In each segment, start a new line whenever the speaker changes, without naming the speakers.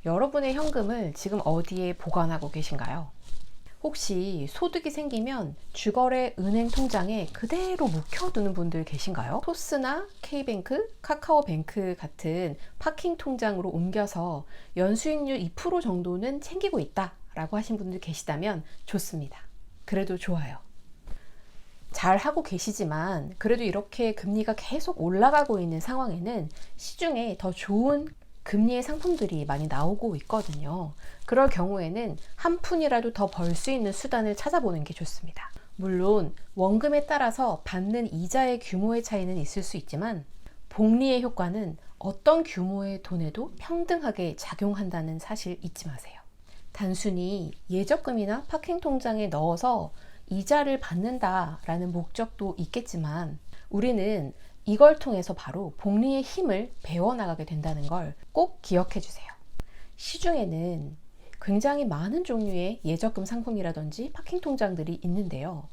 여러분의 현금을 지금 어디에 보관하고 계신가요? 혹시 소득이 생기면 주거래 은행 통장에 그대로 묵혀두는 분들 계신가요? 토스나 K뱅크, 카카오뱅크 같은 파킹 통장으로 옮겨서 연수익률 2% 정도는 챙기고 있다 라고 하신 분들 계시다면 좋습니다. 그래도 좋아요. 잘 하고 계시지만 그래도 이렇게 금리가 계속 올라가고 있는 상황에는 시중에 더 좋은 금리의 상품들이 많이 나오고 있거든요. 그럴 경우에는 한 푼이라도 더 벌 수 있는 수단을 찾아보는 게 좋습니다. 물론 원금에 따라서 받는 이자의 규모의 차이는 있을 수 있지만 복리의 효과는 어떤 규모의 돈에도 평등하게 작용한다는 사실 잊지 마세요. 단순히 예적금이나 파킹 통장에 넣어서 이자를 받는다라는 목적도 있겠지만 우리는 이걸 통해서 바로 복리의 힘을 배워나가게 된다는 걸 꼭 기억해 주세요. 시중에는 굉장히 많은 종류의 예적금 상품이라든지 파킹 통장들이 있는데요.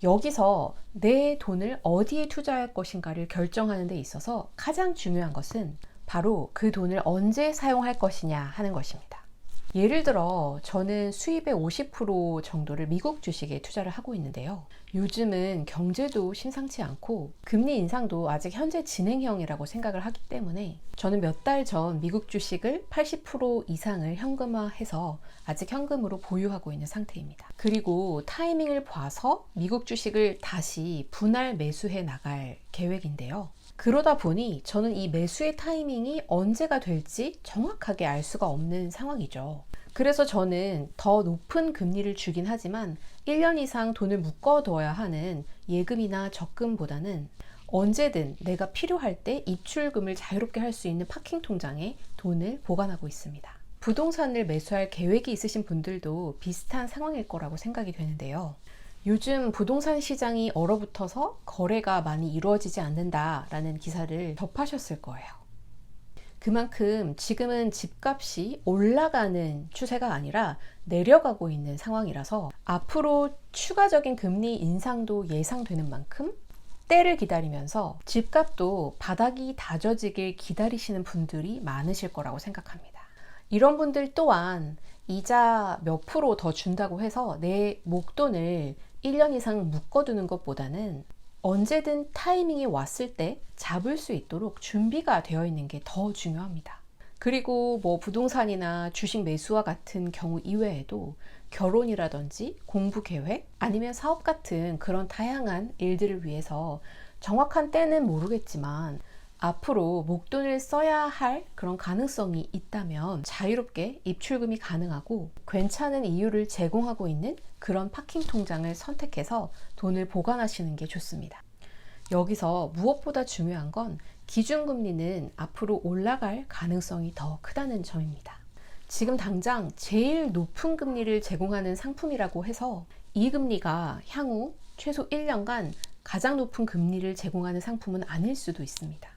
여기서 내 돈을 어디에 투자할 것인가를 결정하는 데 있어서 가장 중요한 것은 바로 그 돈을 언제 사용할 것이냐 하는 것입니다. 예를 들어 저는 수입의 50% 정도를 미국 주식에 투자를 하고 있는데요. 요즘은 경제도 심상치 않고 금리 인상도 아직 현재 진행형이라고 생각을 하기 때문에 저는 몇 달 전 미국 주식을 80% 이상을 현금화해서 아직 현금으로 보유하고 있는 상태입니다. 그리고 타이밍을 봐서 미국 주식을 다시 분할 매수해 나갈 계획인데요. 그러다 보니 저는 이 매수의 타이밍이 언제가 될지 정확하게 알 수가 없는 상황이죠. 그래서 저는 더 높은 금리를 주긴 하지만 1년 이상 돈을 묶어둬야 하는 예금이나 적금보다는 언제든 내가 필요할 때 입출금을 자유롭게 할 수 있는 파킹 통장에 돈을 보관하고 있습니다. 부동산을 매수할 계획이 있으신 분들도 비슷한 상황일 거라고 생각이 되는데요. 요즘 부동산 시장이 얼어붙어서 거래가 많이 이루어지지 않는다라는 기사를 접하셨을 거예요. 그만큼 지금은 집값이 올라가는 추세가 아니라 내려가고 있는 상황이라서 앞으로 추가적인 금리 인상도 예상되는 만큼 때를 기다리면서 집값도 바닥이 다져지길 기다리시는 분들이 많으실 거라고 생각합니다. 이런 분들 또한 이자 몇 프로 더 준다고 해서 내 목돈을 1년 이상 묶어두는 것보다는 언제든 타이밍이 왔을 때 잡을 수 있도록 준비가 되어 있는 게 더 중요합니다. 그리고 뭐 부동산이나 주식 매수와 같은 경우 이외에도 결혼이라든지 공부 계획 아니면 사업 같은 그런 다양한 일들을 위해서 정확한 때는 모르겠지만 앞으로 목돈을 써야 할 그런 가능성이 있다면 자유롭게 입출금이 가능하고 괜찮은 이유를 제공하고 있는 그런 파킹 통장을 선택해서 돈을 보관하시는 게 좋습니다. 여기서 무엇보다 중요한 건 기준금리는 앞으로 올라갈 가능성이 더 크다는 점입니다. 지금 당장 제일 높은 금리를 제공하는 상품이라고 해서 이 금리가 향후 최소 1년간 가장 높은 금리를 제공하는 상품은 아닐 수도 있습니다.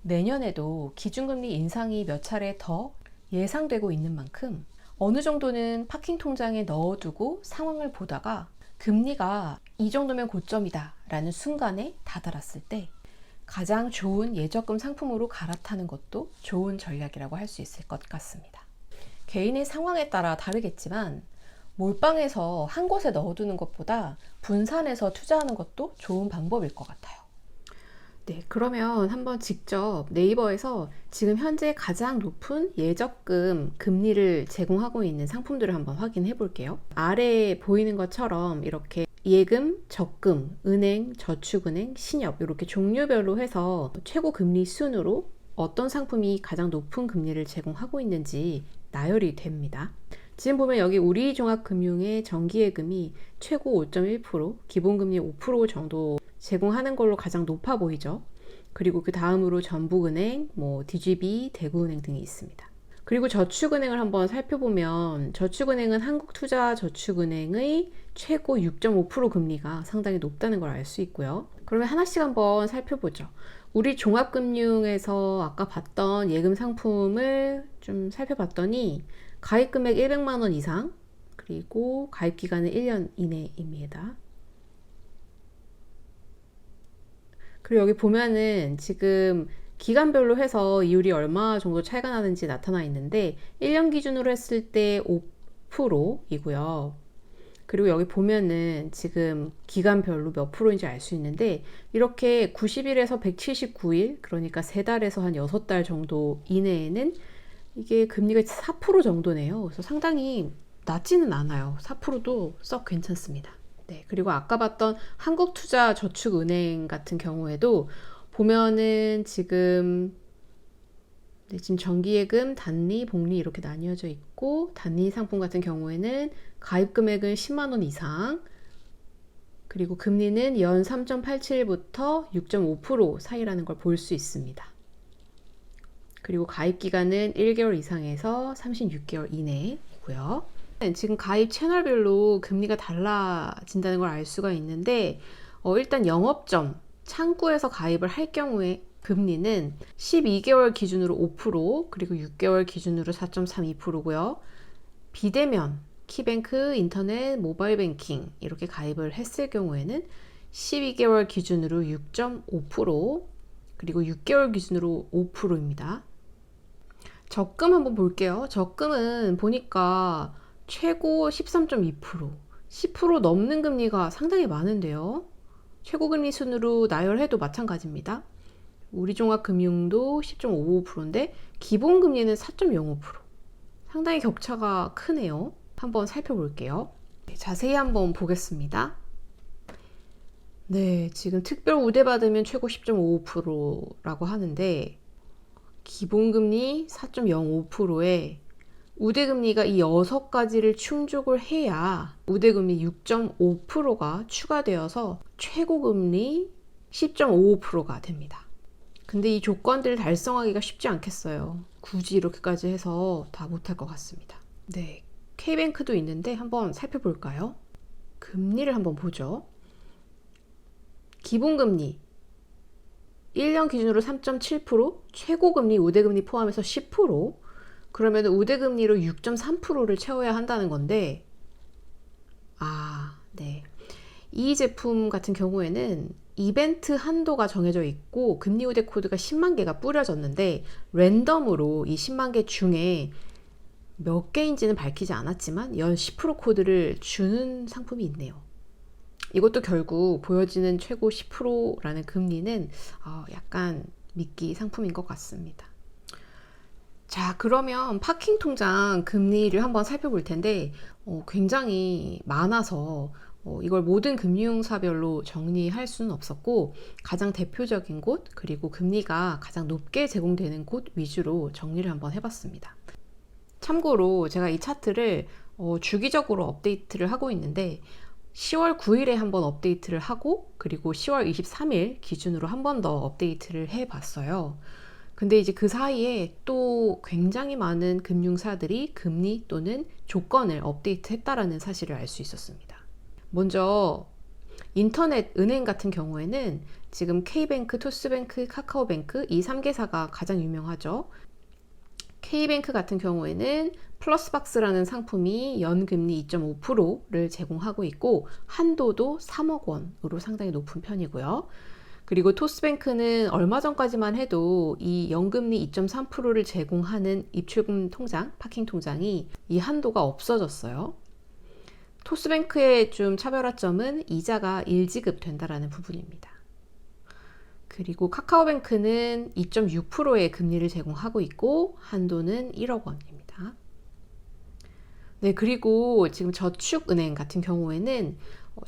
내년에도 기준금리 인상이 몇 차례 더 예상되고 있는 만큼 어느 정도는 파킹 통장에 넣어두고 상황을 보다가 금리가 이 정도면 고점이다 라는 순간에 다다랐을 때 가장 좋은 예적금 상품으로 갈아타는 것도 좋은 전략이라고 할 수 있을 것 같습니다. 개인의 상황에 따라 다르겠지만 몰빵해서 한 곳에 넣어두는 것보다 분산해서 투자하는 것도 좋은 방법일 것 같아요. 네, 그러면 한번 직접 네이버에서 지금 현재 가장 높은 예적금 금리를 제공하고 있는 상품들을 한번 확인해 볼게요. 아래에 보이는 것처럼 이렇게 예금, 적금, 은행, 저축은행, 신협 이렇게 종류별로 해서 최고 금리 순으로 어떤 상품이 가장 높은 금리를 제공하고 있는지 나열이 됩니다. 지금 보면 여기 우리종합금융의 정기예금이 최고 5.1%, 기본금리 5% 정도 제공하는 걸로 가장 높아 보이죠. 그리고 그 다음으로 전북은행, DGB, 대구은행 등이 있습니다. 그리고 저축은행을 한번 살펴보면 저축은행은 한국투자저축은행의 최고 6.5% 금리가 상당히 높다는 걸 알 수 있고요. 그러면 하나씩 한번 살펴보죠. 우리 종합금융에서 아까 봤던 예금 상품을 좀 살펴봤더니 가입 금액 100만 원 이상, 그리고 가입 기간은 1년 이내입니다. 그리고 여기 보면은 지금 기간별로 해서 이율이 얼마 정도 차이가 나는지 나타나 있는데 1년 기준으로 했을 때 5%이고요. 그리고 여기 보면은 지금 기간별로 몇 프로인지 알 수 있는데 이렇게 90일에서 179일, 그러니까 3달에서 한 6달 정도 이내에는 이게 금리가 4% 정도네요. 그래서 상당히 낮지는 않아요. 4%도 썩 괜찮습니다. 네, 그리고 아까 봤던 한국투자저축은행 같은 경우에도 보면은 지금 지금 정기예금, 단리, 복리 이렇게 나뉘어져 있고, 단리 상품 같은 경우에는 가입 금액은 10만 원 이상, 그리고 금리는 연 3.87부터 6.5% 사이라는 걸 볼 수 있습니다. 그리고 가입 기간은 1개월 이상에서 36개월 이내이고요. 지금 가입 채널별로 금리가 달라진다는 걸 알 수가 있는데, 일단 영업점, 창구에서 가입을 할 경우에 금리는 12개월 기준으로 5%, 그리고 6개월 기준으로 4.32%고요. 비대면, 키뱅크, 인터넷, 모바일 뱅킹 이렇게 가입을 했을 경우에는 12개월 기준으로 6.5%, 그리고 6개월 기준으로 5%입니다. 적금 한번 볼게요. 적금은 보니까 최고 13.2%, 10% 넘는 금리가 상당히 많은데요. 최고 금리 순으로 나열해도 마찬가지입니다. 우리종합금융도 10.55%인데 기본금리는 4.05%. 상당히 격차가 크네요. 한번 살펴볼게요. 자세히 한번 보겠습니다. 네, 지금 특별 우대 받으면 최고 10.55%라고 하는데 기본금리 4.05%에 우대금리가 이 6가지를 충족을 해야 우대금리 6.5%가 추가되어서 최고금리 10.55%가 됩니다. 근데 이 조건들을 달성하기가 쉽지 않겠어요. 굳이 이렇게까지 해서 다 못할 것 같습니다. 네, K뱅크도 있는데 한번 살펴볼까요? 금리를 한번 보죠. 기본금리 1년 기준으로 3.7%, 최고금리, 우대금리 포함해서 10%, 그러면 우대금리로 6.3%를 채워야 한다는 건데, 네. 이 제품 같은 경우에는 이벤트 한도가 정해져 있고 금리 우대 코드가 10만 개가 뿌려졌는데 랜덤으로 이 10만 개 중에 몇 개인지는 밝히지 않았지만 연 10% 코드를 주는 상품이 있네요. 이것도 결국 보여지는 최고 10%라는 금리는 약간 미끼 상품인 것 같습니다. 자, 그러면 파킹 통장 금리를 한번 살펴볼 텐데 굉장히 많아서 이걸 모든 금융사별로 정리할 수는 없었고 가장 대표적인 곳, 그리고 금리가 가장 높게 제공되는 곳 위주로 정리를 한번 해봤습니다. 참고로 제가 이 차트를 주기적으로 업데이트를 하고 있는데 10월 9일에 한번 업데이트를 하고 그리고 10월 23일 기준으로 한 번 더 업데이트를 해봤어요. 근데 이제 그 사이에 또 굉장히 많은 금융사들이 금리 또는 조건을 업데이트했다라는 사실을 알 수 있었습니다. 먼저 인터넷 은행 같은 경우에는 지금 K뱅크, 토스뱅크, 카카오뱅크 이 3개사가 가장 유명하죠. K뱅크 같은 경우에는 플러스박스라는 상품이 연금리 2.5%를 제공하고 있고 한도도 3억 원으로 상당히 높은 편이고요. 그리고 토스뱅크는 얼마 전까지만 해도 이 연금리 2.3%를 제공하는 입출금 통장, 파킹 통장이 이 한도가 없어졌어요. 토스뱅크의 좀 차별화점은 이자가 1지급 된다라는 부분입니다. 그리고 카카오뱅크는 2.6%의 금리를 제공하고 있고 한도는 1억 원입니다. 네, 그리고 지금 저축은행 같은 경우에는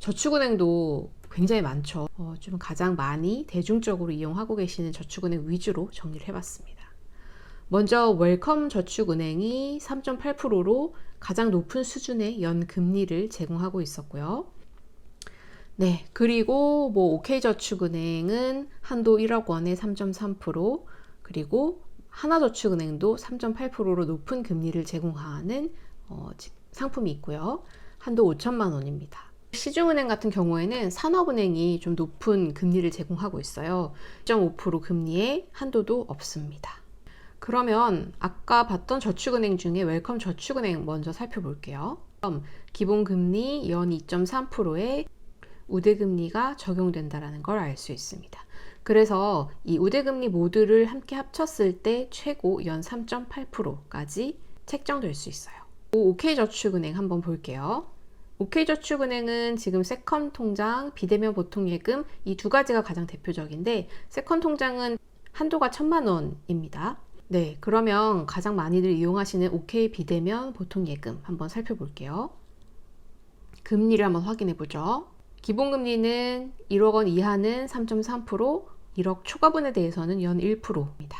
저축은행도 굉장히 많죠. 좀 가장 많이 대중적으로 이용하고 계시는 저축은행 위주로 정리를 해봤습니다. 먼저 웰컴 저축은행이 3.8%로 가장 높은 수준의 연금리를 제공하고 있었고요. 네, 그리고 OK저축은행은 한도 1억 원에 3.3%, 그리고 하나저축은행도 3.8%로 높은 금리를 제공하는 상품이 있고요. 한도 5천만 원입니다. 시중은행 같은 경우에는 산업은행이 좀 높은 금리를 제공하고 있어요. 2.5% 금리에 한도도 없습니다. 그러면 아까 봤던 저축은행 중에 웰컴 저축은행 먼저 살펴볼게요. 기본금리 연 2.3%에 우대금리가 적용된다는 걸 알 수 있습니다. 그래서 이 우대금리 모두를 함께 합쳤을 때 최고 연 3.8%까지 책정될 수 있어요. OK저축은행 한번 볼게요. OK저축은행은 지금 세컨 통장, 비대면 보통예금 이 두 가지가 가장 대표적인데, 세컨 통장은 한도가 1,000만 원입니다. 네, 그러면 가장 많이들 이용하시는 OK 비대면 보통예금 한번 살펴볼게요. 금리를 한번 확인해 보죠. 기본금리는 1억 원 이하는 3.3%, 1억 초과분에 대해서는 연 1%입니다.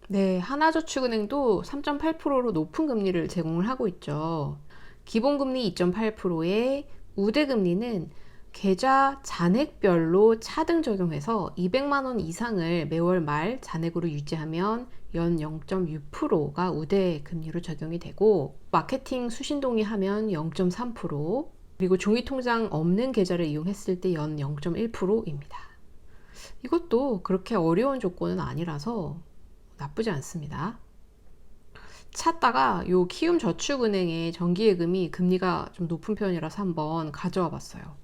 네, 하나저축은행도 3.8%로 높은 금리를 제공을 하고 있죠. 기본금리 2.8%에 우대금리는 계좌 잔액별로 차등 적용해서 200만 원 이상을 매월 말 잔액으로 유지하면 연 0.6%가 우대금리로 적용이 되고, 마케팅 수신동의하면 0.3%, 그리고 종이통장 없는 계좌를 이용했을 때 연 0.1%입니다. 이것도 그렇게 어려운 조건은 아니라서 나쁘지 않습니다. 찾다가 요 키움저축은행의 정기예금이 금리가 좀 높은 편이라서 한번 가져와 봤어요.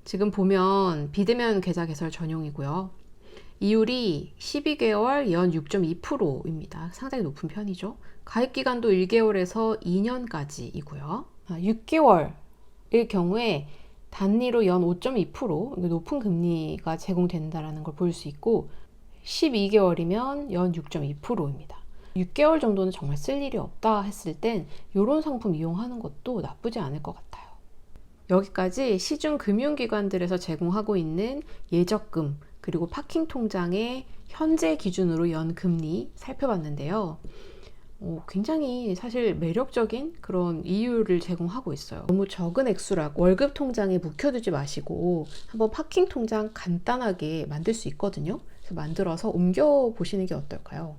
지금 보면 비대면 계좌 개설 전용이고요. 이율이 12개월 연 6.2%입니다. 상당히 높은 편이죠. 가입기간도 1개월에서 2년까지이고요. 6개월일 경우에 단리로 연 5.2% 높은 금리가 제공된다는 걸 볼 수 있고, 12개월이면 연 6.2%입니다. 6개월 정도는 정말 쓸 일이 없다 했을 땐 이런 상품 이용하는 것도 나쁘지 않을 것 같아요. 여기까지 시중 금융기관들에서 제공하고 있는 예적금 그리고 파킹 통장의 현재 기준으로 연 금리 살펴봤는데요. 굉장히 사실 매력적인 그런 이율을 제공하고 있어요. 너무 적은 액수라고 월급 통장에 묵혀두지 마시고 한번 파킹 통장 간단하게 만들 수 있거든요. 그래서 만들어서 옮겨 보시는 게 어떨까요?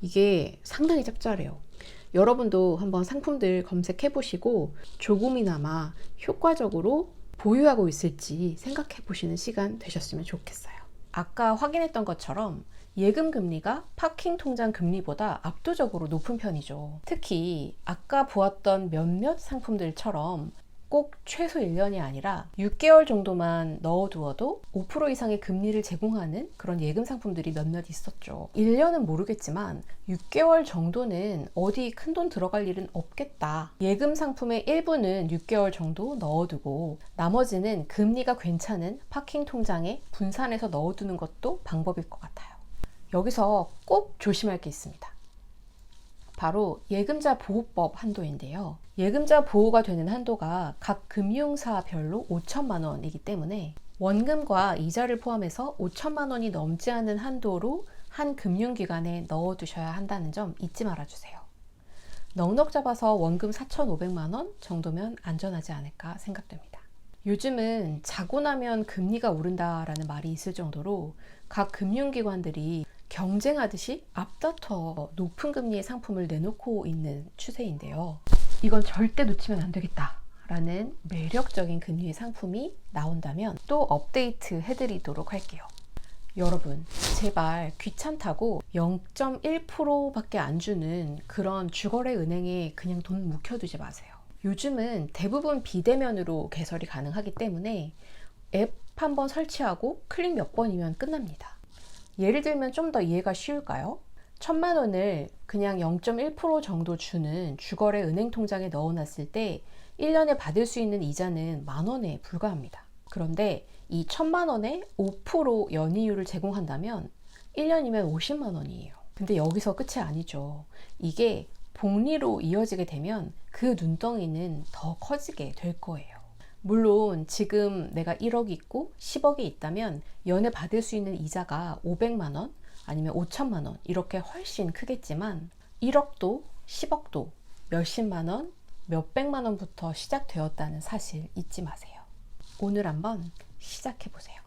이게 상당히 짭짤해요. 여러분도 한번 상품들 검색해 보시고 조금이나마 효과적으로 보유하고 있을지 생각해 보시는 시간 되셨으면 좋겠어요. 아까 확인했던 것처럼 예금 금리가 파킹 통장 금리보다 압도적으로 높은 편이죠. 특히 아까 보았던 몇몇 상품들처럼 꼭 최소 1년이 아니라 6개월 정도만 넣어두어도 5% 이상의 금리를 제공하는 그런 예금 상품들이 몇몇 있었죠. 1년은 모르겠지만 6개월 정도는 어디 큰돈 들어갈 일은 없겠다. 예금 상품의 일부는 6개월 정도 넣어두고 나머지는 금리가 괜찮은 파킹 통장에 분산해서 넣어두는 것도 방법일 것 같아요. 여기서 꼭 조심할 게 있습니다. 바로 예금자 보호법 한도인데요. 예금자 보호가 되는 한도가 각 금융사별로 5천만 원이기 때문에 원금과 이자를 포함해서 5천만 원이 넘지 않은 한도로 한 금융기관에 넣어두셔야 한다는 점 잊지 말아주세요. 넉넉 잡아서 원금 4,500만 원 정도면 안전하지 않을까 생각됩니다. 요즘은 자고 나면 금리가 오른다라는 말이 있을 정도로 각 금융기관들이 경쟁하듯이 앞다퉈 높은 금리의 상품을 내놓고 있는 추세인데요. 이건 절대 놓치면 안 되겠다 라는 매력적인 금리의 상품이 나온다면 또 업데이트 해드리도록 할게요. 여러분, 제발 귀찮다고 0.1%밖에 안 주는 그런 주거래 은행에 그냥 돈 묵혀두지 마세요. 요즘은 대부분 비대면으로 개설이 가능하기 때문에 앱 한번 설치하고 클릭 몇 번이면 끝납니다. 예를 들면 좀 더 이해가 쉬울까요? 1,000만 원을 그냥 0.1% 정도 주는 주거래 은행 통장에 넣어놨을 때 1년에 받을 수 있는 이자는 10,000원에 불과합니다. 그런데 이 1,000만 원에 5% 연이율을 제공한다면 1년이면 50만 원이에요. 근데 여기서 끝이 아니죠. 이게 복리로 이어지게 되면 그 눈덩이는 더 커지게 될 거예요. 물론 지금 내가 1억이 있고 10억이 있다면 연에 받을 수 있는 이자가 500만 원 아니면 5천만 원 이렇게 훨씬 크겠지만 1억도 10억도 몇십만 원, 몇백만 원부터 시작되었다는 사실 잊지 마세요. 오늘 한번 시작해 보세요.